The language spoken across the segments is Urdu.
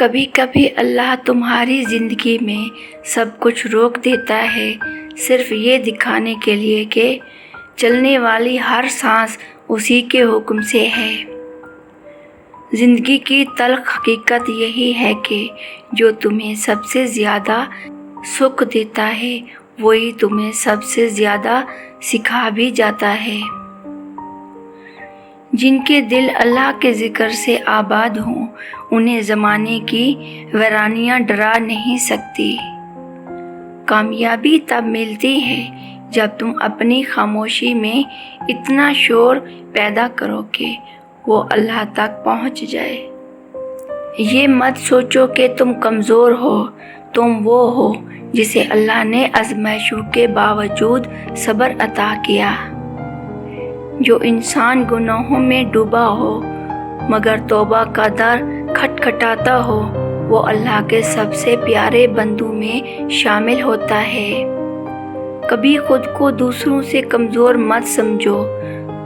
کبھی کبھی اللہ تمہاری زندگی میں سب کچھ روک دیتا ہے، صرف یہ دکھانے کے لیے کہ چلنے والی ہر سانس اسی کے حکم سے ہے۔ زندگی کی تلخ حقیقت یہی ہے کہ جو تمہیں سب سے زیادہ سکھ دیتا ہے وہی تمہیں سب سے زیادہ سکھا بھی جاتا ہے۔ جن کے دل اللہ کے ذکر سے آباد ہوں انہیں زمانے کی ویرانیاں ڈرا نہیں سکتی۔ کامیابی تب ملتی ہے جب تم اپنی خاموشی میں اتنا شور پیدا کرو کہ وہ اللہ تک پہنچ جائے۔ یہ مت سوچو کہ تم کمزور ہو، تم وہ ہو جسے اللہ نے آزمائشوں کے باوجود صبر عطا کیا۔ جو انسان گناہوں میں ڈوبا ہو مگر توبہ کا در کھٹکھٹاتا ہو وہ اللہ کے سب سے پیارے بندوں میں شامل ہوتا ہے۔ کبھی خود کو دوسروں سے کمزور مت سمجھو،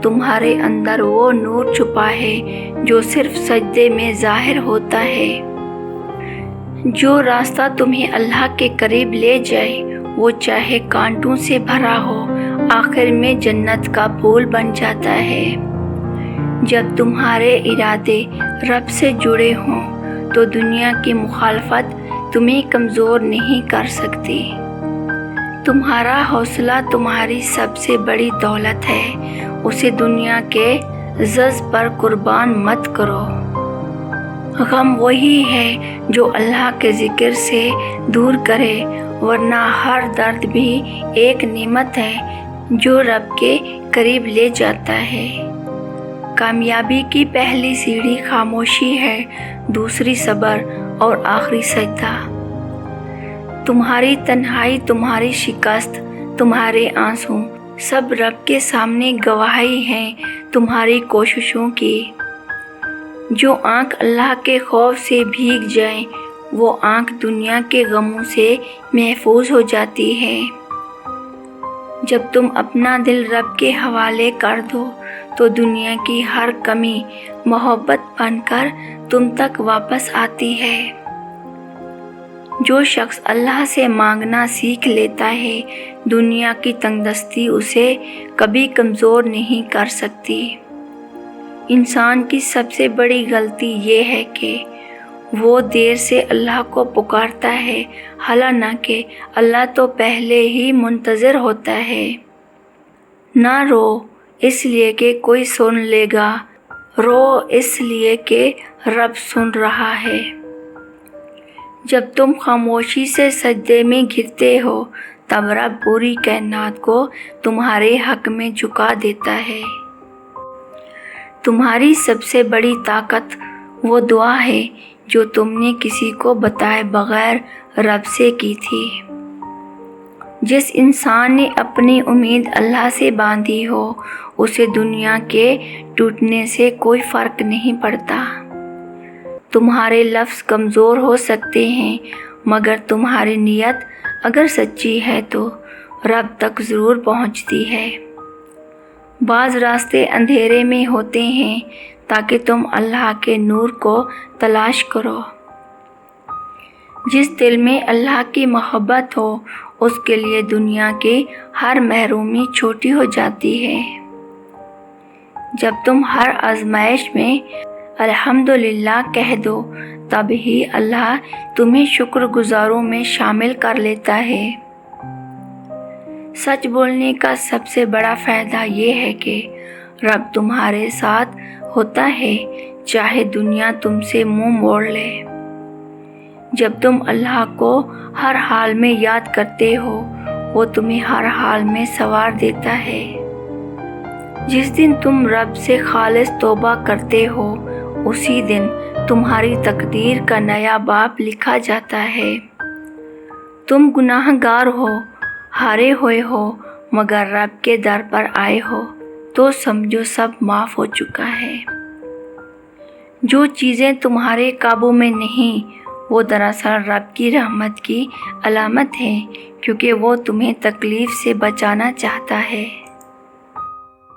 تمہارے اندر وہ نور چھپا ہے جو صرف سجدے میں ظاہر ہوتا ہے۔ جو راستہ تمہیں اللہ کے قریب لے جائے وہ چاہے کانٹوں سے بھرا ہو آخر میں جنت کا پھول بن جاتا ہے۔ جب تمہارے ارادے رب سے جڑے ہوں تو دنیا کی مخالفت تمہیں کمزور نہیں کر سکتی۔ تمہارا حوصلہ تمہاری سب سے بڑی دولت ہے، اسے دنیا کے زز پر قربان مت کرو۔ غم وہی ہے جو اللہ کے ذکر سے دور کرے، ورنہ ہر درد بھی ایک نعمت ہے جو رب کے قریب لے جاتا ہے۔ کامیابی کی پہلی سیڑھی خاموشی ہے، دوسری صبر اور آخری سجدہ۔ تمہاری تنہائی، تمہاری شکست، تمہارے آنسو سب رب کے سامنے گواہی ہیں تمہاری کوششوں کی۔ جو آنکھ اللہ کے خوف سے بھیگ جائے وہ آنکھ دنیا کے غموں سے محفوظ ہو جاتی ہے۔ جب تم اپنا دل رب کے حوالے کر دو تو دنیا کی ہر کمی محبت بن کر تم تک واپس آتی ہے۔ جو شخص اللہ سے مانگنا سیکھ لیتا ہے دنیا کی تنگدستی اسے کبھی کمزور نہیں کر سکتی۔ انسان کی سب سے بڑی غلطی یہ ہے کہ وہ دیر سے اللہ کو پکارتا ہے، حالانکہ اللہ تو پہلے ہی منتظر ہوتا ہے۔ نہ رو اس لیے کہ کوئی سن لے گا، رو اس لیے کہ رب سن رہا ہے۔ جب تم خاموشی سے سجدے میں گرتے ہو تب رب پوری کائنات کو تمہارے حق میں جھکا دیتا ہے۔ تمہاری سب سے بڑی طاقت وہ دعا ہے جو تم نے کسی کو بتائے بغیر رب سے کی تھی۔ جس انسان نے اپنی امید اللہ سے باندھی ہو اسے دنیا کے ٹوٹنے سے کوئی فرق نہیں پڑتا۔ تمہارے لفظ کمزور ہو سکتے ہیں مگر تمہاری نیت اگر سچی ہے تو رب تک ضرور پہنچتی ہے۔ بعض راستے اندھیرے میں ہوتے ہیں تاکہ تم اللہ کے نور کو تلاش کرو۔ جس دل میں اللہ کی محبت ہو اس کے لیے دنیا کی ہر محرومی چھوٹی ہو جاتی ہے۔ جب تم ہر آزمائش میں الحمدللہ کہہ دو تب ہی اللہ تمہیں شکر گزاروں میں شامل کر لیتا ہے۔ سچ بولنے کا سب سے بڑا فائدہ یہ ہے کہ رب تمہارے ساتھ ہوتا ہے چاہے دنیا تم سے منہ موڑ لے۔ جب تم اللہ کو ہر حال میں یاد کرتے ہو وہ تمہیں ہر حال میں سنوار دیتا ہے۔ جس دن تم رب سے خالص توبہ کرتے ہو اسی دن تمہاری تقدیر کا نیا باب لکھا جاتا ہے۔ تم گناہ گار ہو، ہارے ہوئے ہو مگر رب کے در پر آئے ہو تو سمجھو سب معاف ہو چکا ہے۔ جو چیزیں تمہارے قابو میں نہیں وہ دراصل رب کی رحمت کی علامت ہے کیونکہ وہ تمہیں تکلیف سے بچانا چاہتا ہے۔